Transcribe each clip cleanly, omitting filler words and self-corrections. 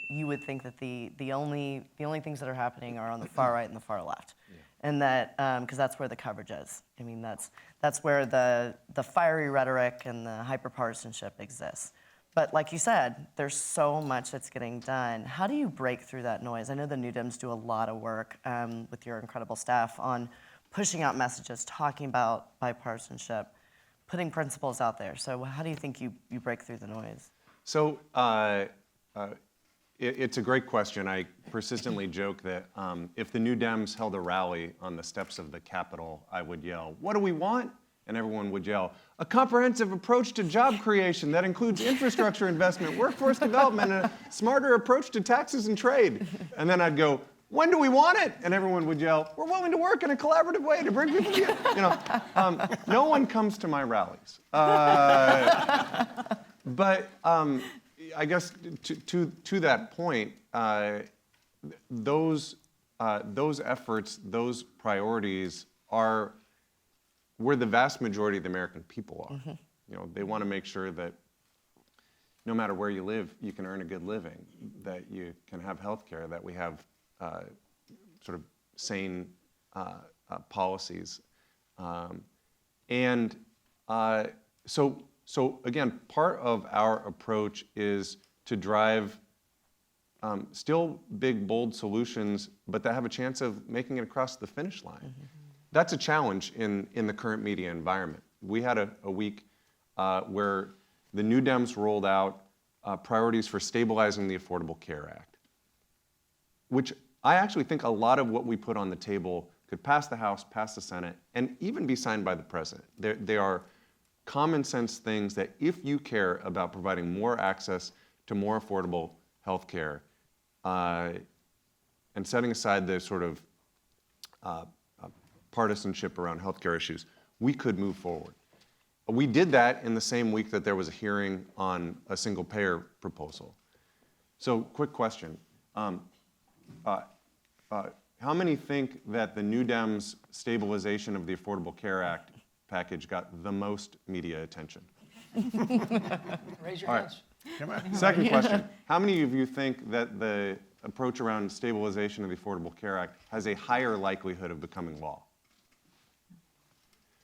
you would think that the only things that are happening are on the far right and the far left, and that because that's where the coverage is. I mean, that's where the fiery rhetoric and the hyperpartisanship exists. But like you said, there's so much that's getting done. How do you break through that noise? I know the New Dems do a lot of work with your incredible staff on pushing out messages, talking about bipartisanship, putting principles out there. So how do you think you break through the noise? So it's a great question. I persistently joke that if the New Dems held a rally on the steps of the Capitol, I would yell, "What do we want?" And everyone would yell, "A comprehensive approach to job creation that includes infrastructure investment, workforce development, and a smarter approach to taxes and trade." And then I'd go, "When do we want it?" And everyone would yell, "We're willing to work in a collaborative way to bring people together." You know, no one comes to my rallies. But I guess to that point, those efforts, those priorities are where the vast majority of the American people are. Mm-hmm. You know, they want to make sure that no matter where you live, you can earn a good living, that you can have health care, that we have sort of sane policies. So again, part of our approach is to drive still big, bold solutions, but that have a chance of making it across the finish line. Mm-hmm. That's a challenge in the current media environment. We had a week where the New Dems rolled out priorities for stabilizing the Affordable Care Act, which I actually think a lot of what we put on the table could pass the House, pass the Senate, and even be signed by the President. They are common sense things that if you care about providing more access to more affordable health care and setting aside the sort of partisanship around healthcare issues, we could move forward. We did that in the same week that there was a hearing on a single payer proposal. So quick question. How many think that the New Dems stabilization of the Affordable Care Act package got the most media attention? Raise your hands. Come on. Second question. How many of you think that the approach around stabilization of the Affordable Care Act has a higher likelihood of becoming law?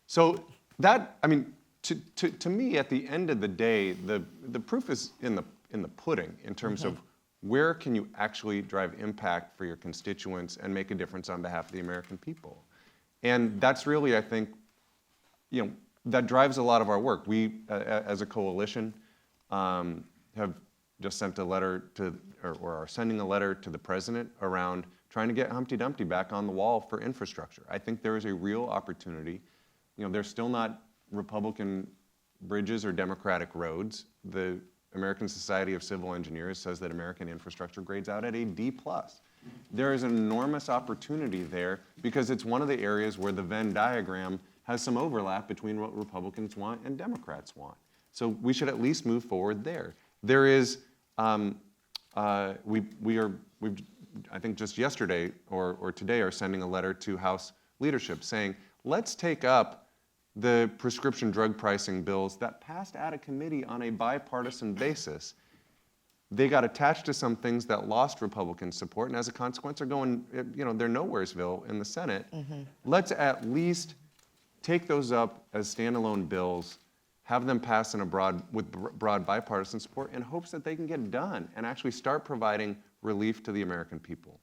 So that, I mean, to me, at the end of the day, the proof is in the pudding in terms of where can you actually drive impact for your constituents and make a difference on behalf of the American people. And that's really, I think, you know, that drives a lot of our work. We, as a coalition, have just sent a letter to, or are sending a letter to the president around trying to get Humpty Dumpty back on the wall for infrastructure. I think there is a real opportunity. You know, there's still not Republican bridges or Democratic roads. The American Society of Civil Engineers says that American infrastructure grades out at a D+. There is an enormous opportunity there because it's one of the areas where the Venn diagram has some overlap between what Republicans want and Democrats want. So we should at least move forward there. There is, we've I think just yesterday or today are sending a letter to House leadership saying, let's take up the prescription drug pricing bills that passed out of committee on a bipartisan basis. They got attached to some things that lost Republican support, and as a consequence are going, you know, they're nowheresville in the Senate. Mm-hmm. Let's at least take those up as standalone bills, have them pass with broad bipartisan support in hopes that they can get done and actually start providing relief to the American people.